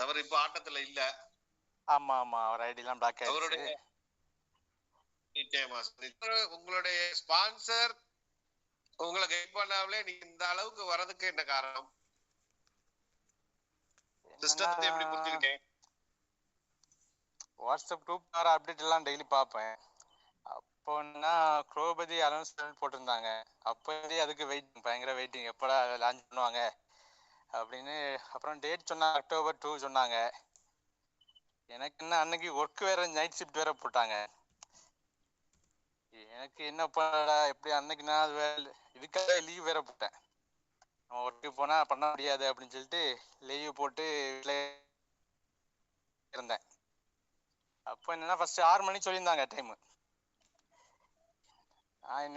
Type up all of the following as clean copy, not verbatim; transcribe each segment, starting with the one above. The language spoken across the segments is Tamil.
அவர் இப்ப ஆட்டத்துல இல்ல. ஆமா ஆமா, அவர் ஐடி எல்லாம் பிளாக் ஆயிடுச்சு. அவருடைய நிச்சயமா உங்களுடைய ஸ்பான்சர் உங்களை கைட் பண்ணாமலே நீங்க இந்த அளவுக்கு வர்றதுக்கு என்ன காரணம்? சிஸ்டத்தை எப்படி புரிஞ்சுக்கிட்டேன்? வாட்ஸ்அப் குரூப் வர அப்டேட் எல்லாம் டெய்லி பார்ப்பேன். அப்போன்னா குரோபதி அனௌன்ஸ்மெண்ட் போட்டிருந்தாங்க. அப்போ அதுக்கு பயங்கர வெயிட்டிங், எப்படா லான்ச் பண்ணுவாங்க அப்படின்னு. அப்புறம் டேட் சொன்னாங்க, October 2 சொன்னாங்க. எனக்கு என்ன அன்னைக்கு ஒர்க் வேற, நைட் ஷிஃப்ட் வேற போட்டாங்க. எனக்கு என்ன பண்ணடா, எப்படி அன்னைக்கு நான் இதுக்காக லீவ் வேற போட்டேன். நம்ம ஒர்க்கு போனா பண்ண முடியாது அப்படின்னு சொல்லிட்டு லீவ் போட்டு வீட்டில் இருந்தேன். அப்போ என்னன்னா ஃபர்ஸ்ட் 6 மணி சொல்லியிருந்தாங்க டைமு.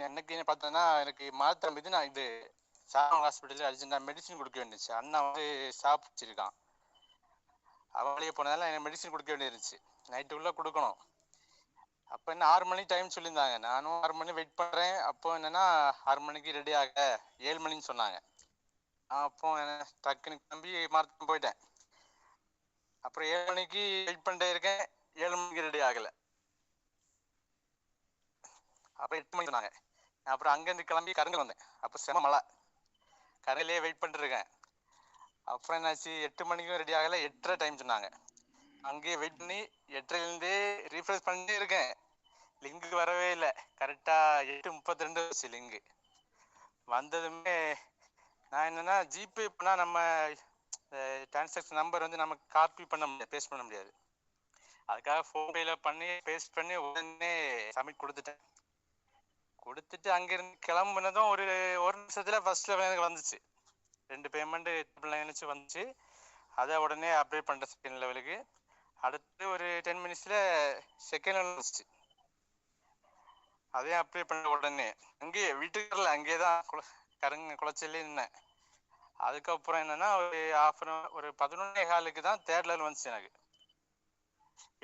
எனக்கு என்ன பார்த்தோன்னா, எனக்கு மாத்திரம் நான் இது சாம ஹாஸ்பிட்டலில் அர்ஜென்ட்டாக மெடிசின் கொடுக்க வேண்டியது. அண்ணா வந்து ஷாப் வச்சிருக்கான். அவளையே போனதால எனக்கு மெடிசின் கொடுக்க வேண்டியிருந்துச்சு, நைட்டுக்குள்ளே கொடுக்கணும். அப்போ என்ன 6 மணி டைம் சொல்லியிருந்தாங்க. நானும் 6 மணி வெயிட் பண்ணுறேன். அப்போ என்னன்னா 6 மணிக்கு ரெடி ஆக 7 மணின்னு சொன்னாங்க. அப்போ டக்குன்னு கிளம்பி மரத்துக்கு போயிட்டேன். அப்புறம் 7 மணிக்கு வெயிட் பண்ணிட்டே இருக்கேன், 7 மணிக்கு ரெடி ஆகலை. அப்போ 8 மணி சொன்னாங்க. அப்புறம் அங்கேருந்து கிளம்பி கருங்கல் வந்தேன். அப்போ செம மழை, கரையிலேயே வெயிட் பண்ணிட்டுருக்கேன். அப்புறம் என்னாச்சு, 8 மணிக்கும் ரெடி ஆகலை, 8:30 டைம் சொன்னாங்க. அங்கேயே வெயிட் பண்ணி 8:30லேருந்தே ரீஃப்ரெஷ் பண்ணிட்டே இருக்கேன். லிங்க்கு வரவே இல்லை. கரெக்டாக 8:32 வச்சு லிங்கு வந்ததுமே நான் என்னென்னா, ஜிபே பண்ணால் நம்ம டிரான்சாக்ஷன் நம்பர் வந்து நம்ம காப்பி பண்ண முடியாது, பேஸ்ட் பண்ண முடியாது. அதுக்காக ஃபோன்பேயில் பண்ணி பேஸ்ட் பண்ணி உடனே சப்மிட் கொடுத்துட்டு அங்கேருந்து கிளம்புனதும் ஒரு நிமிஷத்தில் ஃபர்ஸ்ட் லெவல் எனக்கு வந்துச்சு. 2 பேமெண்ட்டு ட்ரிபிள் வந்துச்சு. அதை உடனே அப்டேட் பண்ணிட்டேன் செகண்ட் லெவலுக்கு. அடுத்து ஒரு 10 மினிட்ஸில் செகண்ட் லெவல் வந்துச்சு. அதையும் அப்ளை பண்ண உடனே அங்கேயே வீட்டுக்கு வரல, அங்கேயே தான் குளச்சல்லே நின்னேன். அதுக்கப்புறம் என்னன்னா ஒரு ஒரு 11:15 தான் தேர்ட் லெவல் வந்துச்சு. எனக்கு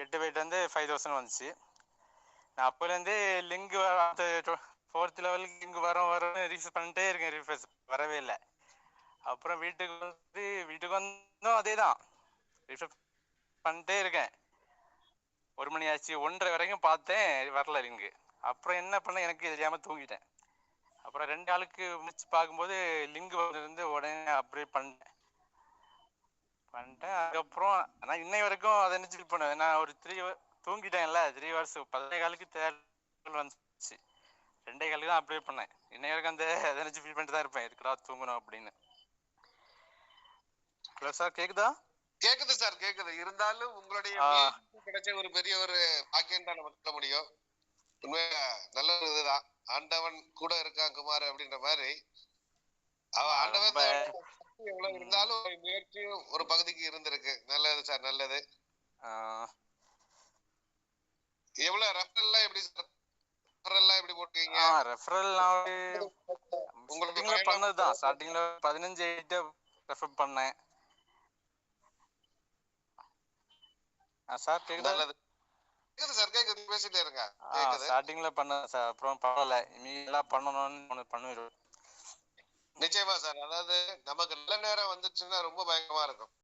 8 வெயிட் வந்து 5000 வந்துச்சு. நான் அப்போலேருந்தே லிங்க் 4th லெவலுக்கு லிங்க் வரும் ரீஃப்ரெஷ் பண்ணிட்டே இருக்கேன், ரீஃப்ரெஷ் வரவே இல்லை. அப்புறம் வீட்டுக்கு வந்தோம், அதே தான் ரீஃப்ரெஷ் பண்ணிட்டே இருக்கேன். 1 மணி ஆச்சு, 1:30 வரைக்கும் பார்த்தேன், வரல லிங்கு. அப்புறம் என்ன பண்ண எனக்கு தெரியாமல் தூங்கிட்டேன். அப்புறம் 2 ஆளுக்கு முடிச்சு பார்க்கும்போது லிங்க் வந்து உடனே அப்டேட் பண்ணிட்டேன். அதுக்கப்புறம் ஆனால் இன்னை வரைக்கும் அதை நினச்சிட்டு பண்ணேன். நான் ஒரு தூங்கிட்டேன்ல 3 hours 11:15 தேர்தல் வந்துச்சு, 2:15 தான் அப்டேட் பண்ணேன். இன்னை வரைக்கும் அதை நினச்சி ஃபீல் பண்ணிட்டு தான் இருப்பேன், எதுக்குடா தூங்கணும் அப்படின்னு. ஹலோ சார், கேக்குதா? கேக்குது சார், கேக்குது. இருந்தாலும் உங்களுடைய கிடைச்ச ஒரு பெரிய ஒரு பாக்கியம் தான் நம்ம சொல்ல முடியும். உண்மையா நல்ல ஒரு இதுதான். ஆண்டவன் கூட இருக்கான் குமார் அப்படின்ற மாதிரி. அவன் ஆண்டவன் எவ்வளவு இருந்தாலும் முயற்சியும் ஒரு பகுதிக்கு இருந்திருக்கு. நல்லது சார், நல்லது. எவ்வளவு ரெஃபரல்லாம் எப்படி சார், ரெஃபரல்லாம் எப்படி போட்டீங்க? ரெஃபரல் உங்களுக்கு பண்ணதுதான். ஸ்டார்டிங்ல 15 ரெஃபர் பண்ணேன். சார் கேக்குதா? நல்லது, கேக்குது சார், கேக்குது, பேசிட்டே இருங்க. ஸ்டார்டிங்ல பண்ணேன் சார், அப்புறம் பண்ணல. இனி எல்லாம் பண்ணணும்னு பண்ணுவேன். நிச்சயமா சார். அதாவது நமக்கு நல்ல நேரம் வந்துச்சுன்னா ரொம்ப பயங்கரமா இருக்கும்.